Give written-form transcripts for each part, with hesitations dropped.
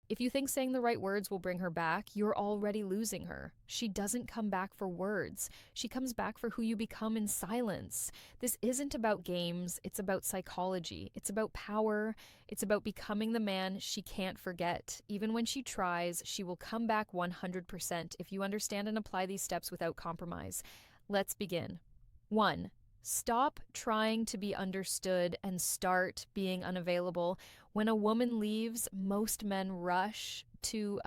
If you think saying the right words will bring her back, you're already losing her. She doesn't come back for words. She comes back for who you become in silence. This isn't about games, it's about psychology. It's about power. It's about becoming the man she can't forget. Even when she tries, she will come back 100% if you understand and apply these steps without compromise. Let's begin. 1. Stop trying to be understood and start being unavailable. When a woman leaves, most men rush to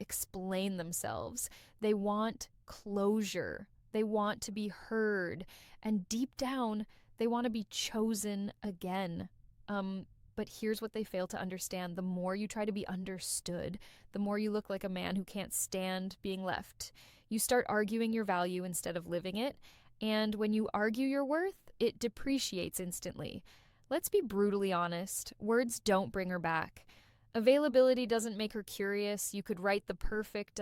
explain themselves. They want closure. They want to be heard. And deep down, they want to be chosen again. But here's what they fail to understand. The more you try to be understood, the more you look like a man who can't stand being left. You start arguing your value instead of living it. And when you argue your worth, it depreciates instantly. Let's be brutally honest. Words don't bring her back. Availability doesn't make her curious. You could write the perfect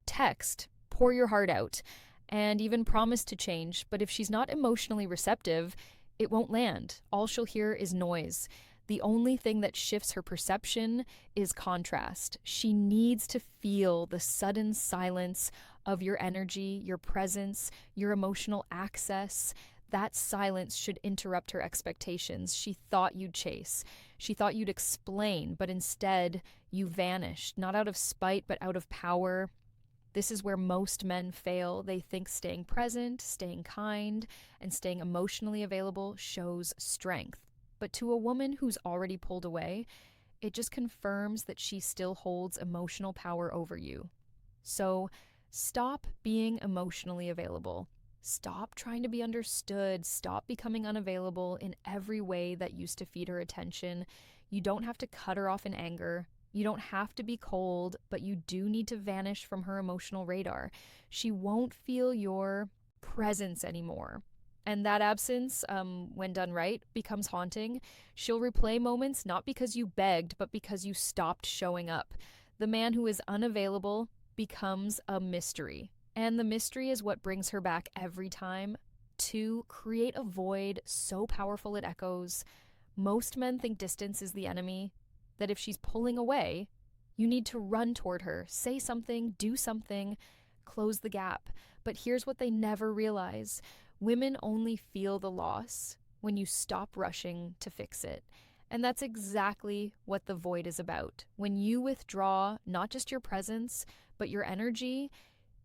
text, pour your heart out, and even promise to change. But if she's not emotionally receptive, it won't land. All she'll hear is noise. The only thing that shifts her perception is contrast. She needs to feel the sudden silence of your energy, your presence, your emotional access. That silence should interrupt her expectations. She thought you'd chase. She thought you'd explain, but instead you vanished, not out of spite, but out of power. This is where most men fail. They think staying present, staying kind, and staying emotionally available shows strength. But to a woman who's already pulled away, it just confirms that she still holds emotional power over you. So stop being emotionally available. Stop trying to be understood. Stop becoming unavailable in every way that used to feed her attention. You don't have to cut her off in anger. You don't have to be cold, but you do need to vanish from her emotional radar. She won't feel your presence anymore. And that absence, when done right, becomes haunting. She'll replay moments not because you begged, but because you stopped showing up. The man who is unavailable becomes a mystery. And the mystery is what brings her back every time. To create a void so powerful it echoes. Most men think distance is the enemy, that if she's pulling away, you need to run toward her, say something, do something, close the gap. But here's what they never realize. Women only feel the loss when you stop rushing to fix it. And that's exactly what the void is about. When you withdraw not just your presence, but your energy,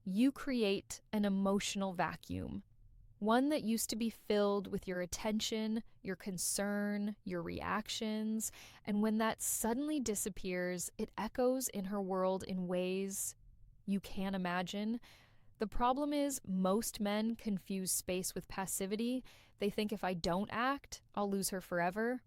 you create an emotional vacuum. One that used to be filled with your attention, your concern, your reactions. And when that suddenly disappears, it echoes in her world in ways you can't imagine. The problem is most men confuse space with passivity. They think if I don't act, I'll lose her forever.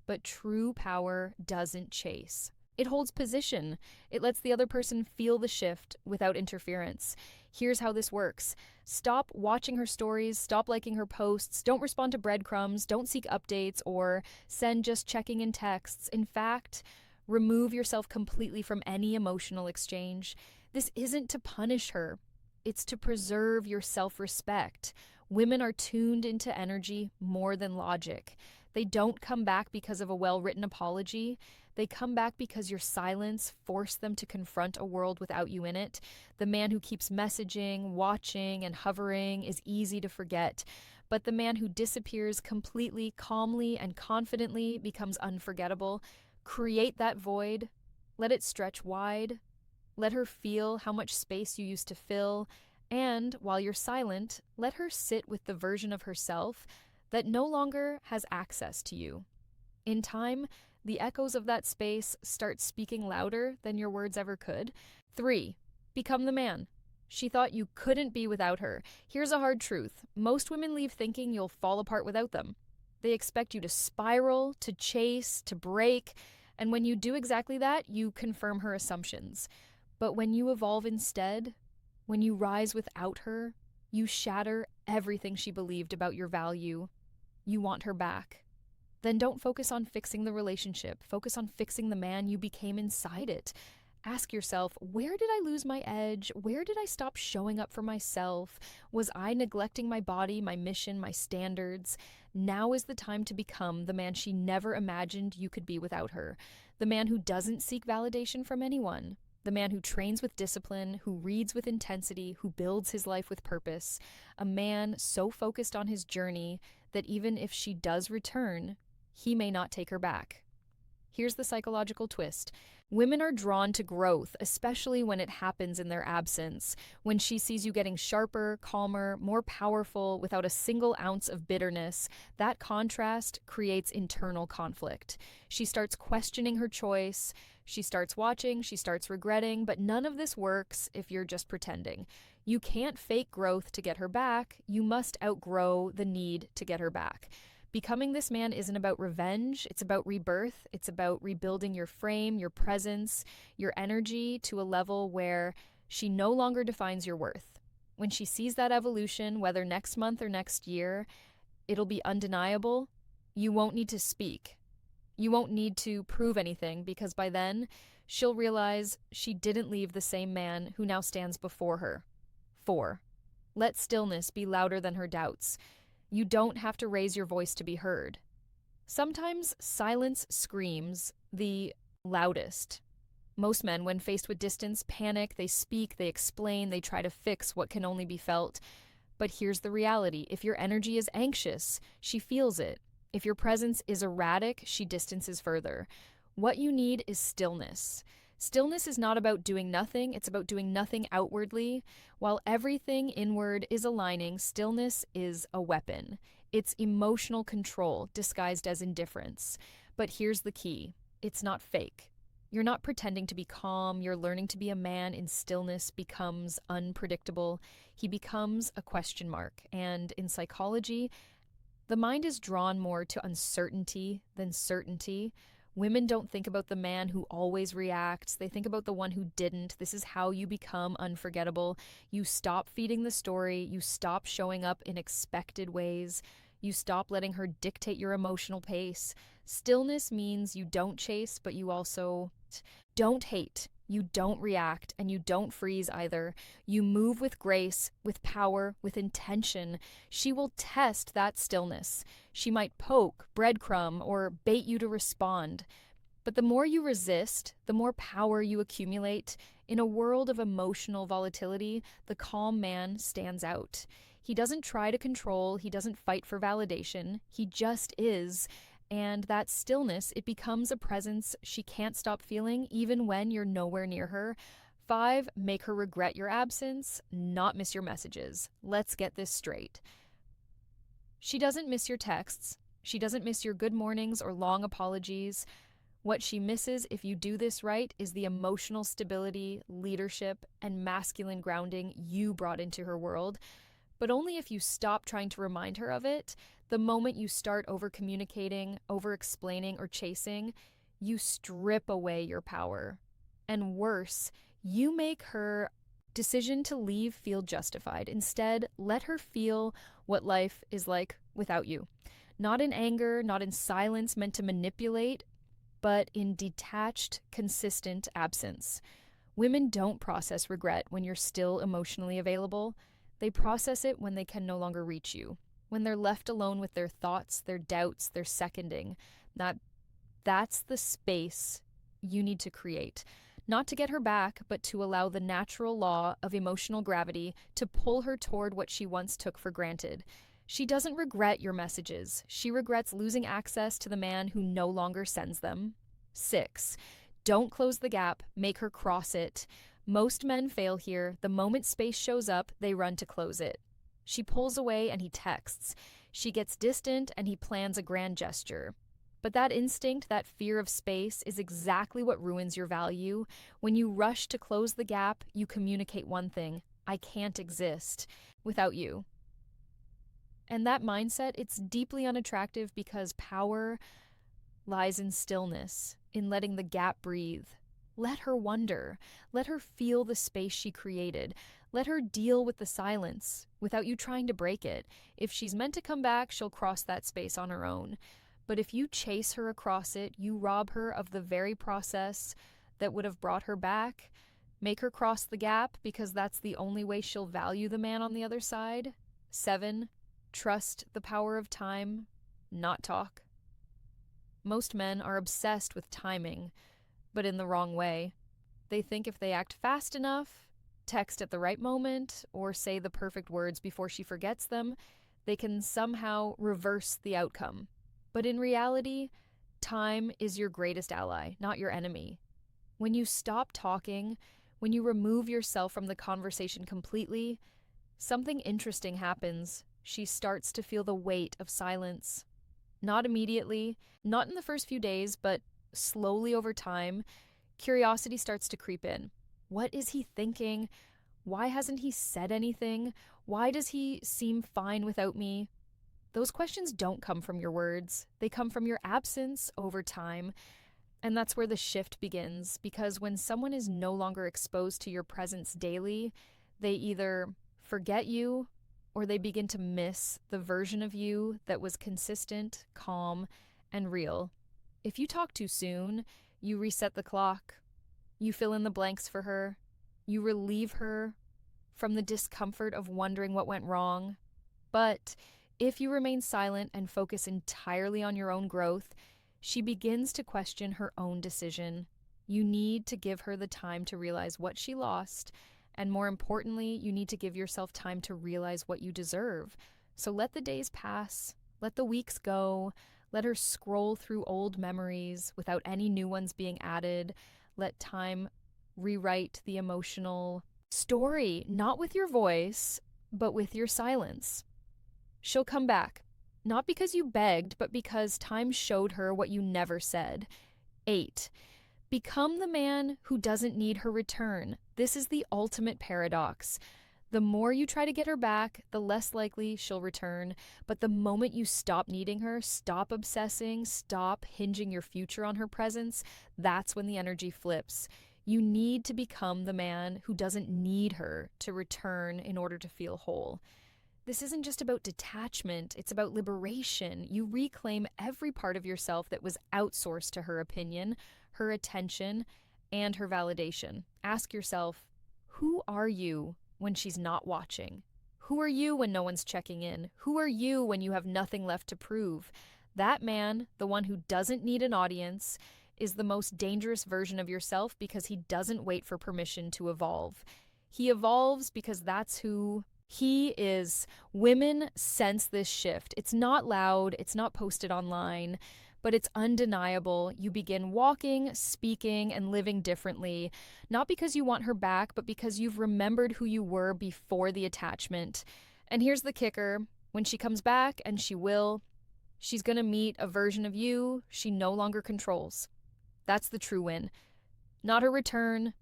But true power doesn't chase. It holds position. It lets the other person feel the shift without interference. Here's how this works. Stop watching her stories, stop liking her posts, don't respond to breadcrumbs, don't seek updates, or send just checking in texts. In fact, remove yourself completely from any emotional exchange. This isn't to punish her. It's to preserve your self-respect. Women are tuned into energy more than logic. They don't come back because of a well-written apology. They come back because your silence forced them to confront a world without you in it. The man who keeps messaging, watching, and hovering is easy to forget. But the man who disappears completely, calmly, and confidently becomes unforgettable. Create that void. Let it stretch wide. Let her feel how much space you used to fill, and while you're silent, let her sit with the version of herself that no longer has access to you. In time, the echoes of that space start speaking louder than your words ever could. 3. Become the man. She thought you couldn't be without her. Here's a hard truth. Most women leave thinking you'll fall apart without them. They expect you to spiral, to chase, to break, and when you do exactly that, you confirm her assumptions. But when you evolve instead, when you rise without her, you shatter everything she believed about your value. You want her back. Then don't focus on fixing the relationship. Focus on fixing the man you became inside it. Ask yourself, where did I lose my edge? Where did I stop showing up for myself? Was I neglecting my body, my mission, my standards? Now is the time to become the man she never imagined you could be without her. The man who doesn't seek validation from anyone. The man who trains with discipline, who reads with intensity, who builds his life with purpose. A man so focused on his journey that even if she does return, he may not take her back. Here's the psychological twist. Women are drawn to growth, especially when it happens in their absence, when she sees you getting sharper, calmer, more powerful, without a single ounce of bitterness. That contrast creates internal conflict. She starts questioning her choice, she starts watching, she starts regretting, but none of this works if you're just pretending. You can't fake growth to get her back, you must outgrow the need to get her back. Becoming this man isn't about revenge, it's about rebirth. It's about rebuilding your frame, your presence, your energy to a level where she no longer defines your worth. When she sees that evolution, whether next month or next year, it'll be undeniable. You won't need to speak. You won't need to prove anything because by then, she'll realize she didn't leave the same man who now stands before her. 4. Let stillness be louder than her doubts. You don't have to raise your voice to be heard. Sometimes silence screams the loudest. Most men, when faced with distance, panic, they speak, they explain, they try to fix what can only be felt. But here's the reality. If your energy is anxious, she feels it. If your presence is erratic, she distances further. What you need is stillness. Stillness is not about doing nothing, it's about doing nothing outwardly. While everything inward is aligning, stillness is a weapon. It's emotional control disguised as indifference. But here's the key. It's not fake. You're not pretending to be calm, you're learning to be a man in stillness becomes unpredictable. He becomes a question mark. And in psychology, the mind is drawn more to uncertainty than certainty. Women don't think about the man who always reacts. They think about the one who didn't. This is how you become unforgettable. You stop feeding the story. You stop showing up in expected ways. You stop letting her dictate your emotional pace. Stillness means you don't chase, but you also don't hate. You don't react, and you don't freeze either. You move with grace, with power, with intention. She will test that stillness. She might poke, breadcrumb, or bait you to respond. But the more you resist, the more power you accumulate. In a world of emotional volatility, the calm man stands out. He doesn't try to control, he doesn't fight for validation, he just is. And that stillness, it becomes a presence she can't stop feeling even when you're nowhere near her. 5, make her regret your absence, not miss your messages. Let's get this straight. She doesn't miss your texts. She doesn't miss your good mornings or long apologies. What she misses, if you do this right, is the emotional stability, leadership, and masculine grounding you brought into her world. But only if you stop trying to remind her of it. The moment you start over-communicating, over-explaining, or chasing, you strip away your power. And worse, you make her decision to leave feel justified. Instead, let her feel what life is like without you. Not in anger, not in silence meant to manipulate, but in detached, consistent absence. Women don't process regret when you're still emotionally available. They process it when they can no longer reach you. When they're left alone with their thoughts, their doubts, their seconding. That's the space you need to create. Not to get her back, but to allow the natural law of emotional gravity to pull her toward what she once took for granted. She doesn't regret your messages. She regrets losing access to the man who no longer sends them. 6, don't close the gap, make her cross it. Most men fail here. The moment space shows up, they run to close it. She pulls away and he texts. She gets distant and he plans a grand gesture. But that instinct, that fear of space, is exactly what ruins your value. When you rush to close the gap, you communicate one thing: I can't exist without you. And that mindset, it's deeply unattractive because power lies in stillness, in letting the gap breathe. Let her wonder. Let her feel the space she created. Let her deal with the silence without you trying to break it. If she's meant to come back, she'll cross that space on her own. But if you chase her across it, you rob her of the very process that would have brought her back, make her cross the gap because that's the only way she'll value the man on the other side. 7. Trust the power of time, not talk. Most men are obsessed with timing, but in the wrong way. They think if they act fast enough, text at the right moment, or say the perfect words before she forgets them, they can somehow reverse the outcome. But in reality, time is your greatest ally, not your enemy. When you stop talking, when you remove yourself from the conversation completely, something interesting happens. She starts to feel the weight of silence. Not immediately, not in the first few days, but slowly over time, curiosity starts to creep in. What is he thinking? Why hasn't he said anything? Why does he seem fine without me? Those questions don't come from your words. They come from your absence over time. And that's where the shift begins, because when someone is no longer exposed to your presence daily, they either forget you or they begin to miss the version of you that was consistent, calm, and real. If you talk too soon, you reset the clock. You fill in the blanks for her. You relieve her from the discomfort of wondering what went wrong. But if you remain silent and focus entirely on your own growth, she begins to question her own decision. You need to give her the time to realize what she lost, and more importantly, you need to give yourself time to realize what you deserve. So let the days pass, let the weeks go, let her scroll through old memories without any new ones being added. Let time rewrite the emotional story, not with your voice, but with your silence. She'll come back, not because you begged, but because time showed her what you never said. 8. Become the man who doesn't need her return. This is the ultimate paradox. The more you try to get her back, the less likely she'll return. But the moment you stop needing her, stop obsessing, stop hinging your future on her presence, that's when the energy flips. You need to become the man who doesn't need her to return in order to feel whole. This isn't just about detachment, it's about liberation. You reclaim every part of yourself that was outsourced to her opinion, her attention, and her validation. Ask yourself, who are you when she's not watching? Who are you when no one's checking in? Who are you when you have nothing left to prove? That man, the one who doesn't need an audience, is the most dangerous version of yourself because he doesn't wait for permission to evolve. He evolves because that's who he is. Women sense this shift. It's not loud, it's not posted online, but it's undeniable. You begin walking, speaking, and living differently, not because you want her back, but because you've remembered who you were before the attachment. And here's the kicker. When she comes back, and she will, she's going to meet a version of you she no longer controls. That's the true win. Not her return,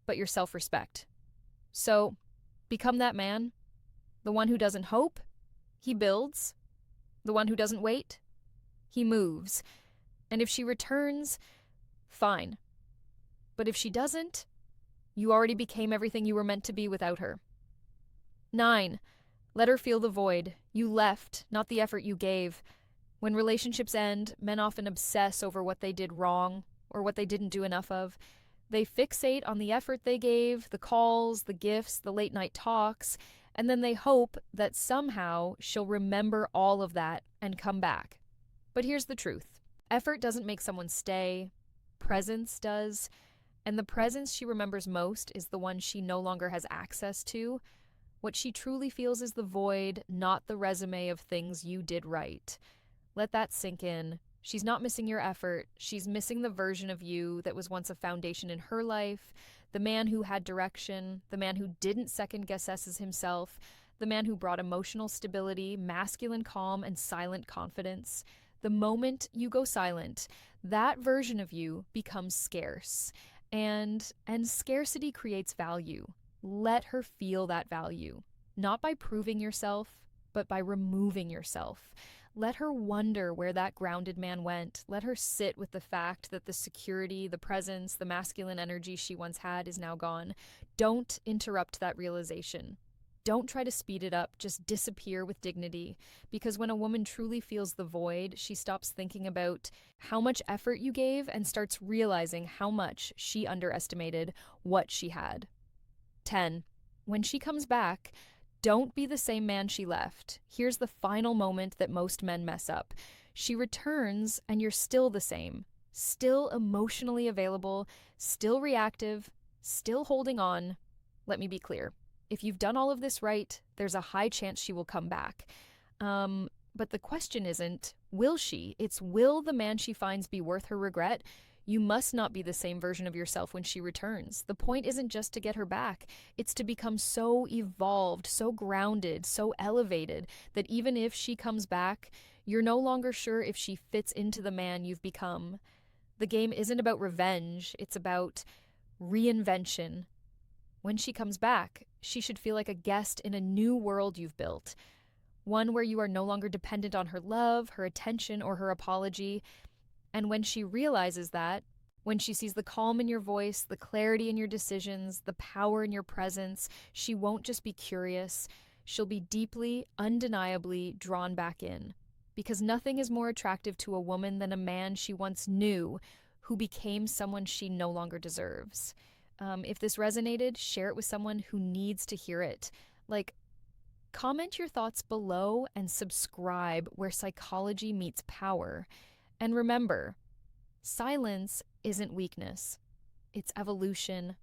but your self-respect. So, become that man. The one who doesn't hope, he builds. The one who doesn't wait, he moves. And if she returns, fine. But if she doesn't, you already became everything you were meant to be without her. 9. Let her feel the void. You left, not the effort you gave. When relationships end, men often obsess over what they did wrong or what they didn't do enough of. They fixate on the effort they gave, the calls, the gifts, the late-night talks, and then they hope that somehow she'll remember all of that and come back. But here's the truth. Effort doesn't make someone stay. Presence does. And the presence she remembers most is the one she no longer has access to. What she truly feels is the void, not the resume of things you did right. Let that sink in. She's not missing your effort. She's missing the version of you that was once a foundation in her life, the man who had direction, the man who didn't second-guess himself, the man who brought emotional stability, masculine calm, and silent confidence. The moment you go silent, that version of you becomes scarce, and scarcity creates value. Let her feel that value, not by proving yourself, but by removing yourself. Let her wonder where that grounded man went. Let her sit with the fact that the security, the presence, the masculine energy she once had is now gone. Don't interrupt that realization. Don't try to speed it up, just disappear with dignity. Because when a woman truly feels the void, she stops thinking about how much effort you gave and starts realizing how much she underestimated what she had. 10. When she comes back, don't be the same man she left. Here's the final moment that most men mess up. She returns and you're still the same, still emotionally available, still reactive, still holding on. Let me be clear. If you've done all of this right, there's a high chance she will come back. But the question isn't, will she? It's, will the man she finds be worth her regret? You must not be the same version of yourself when she returns. The point isn't just to get her back. It's to become so evolved, so grounded, so elevated that even if she comes back, you're no longer sure if she fits into the man you've become. The game isn't about revenge. It's about reinvention. When she comes back, she should feel like a guest in a new world you've built. One where you are no longer dependent on her love, her attention, or her apology. And when she realizes that, when she sees the calm in your voice, the clarity in your decisions, the power in your presence, she won't just be curious. She'll be deeply, undeniably drawn back in. Because nothing is more attractive to a woman than a man she once knew who became someone she no longer deserves. If this resonated, share it with someone who needs to hear it. Comment your thoughts below and subscribe where psychology meets power. And remember, silence isn't weakness. It's evolution,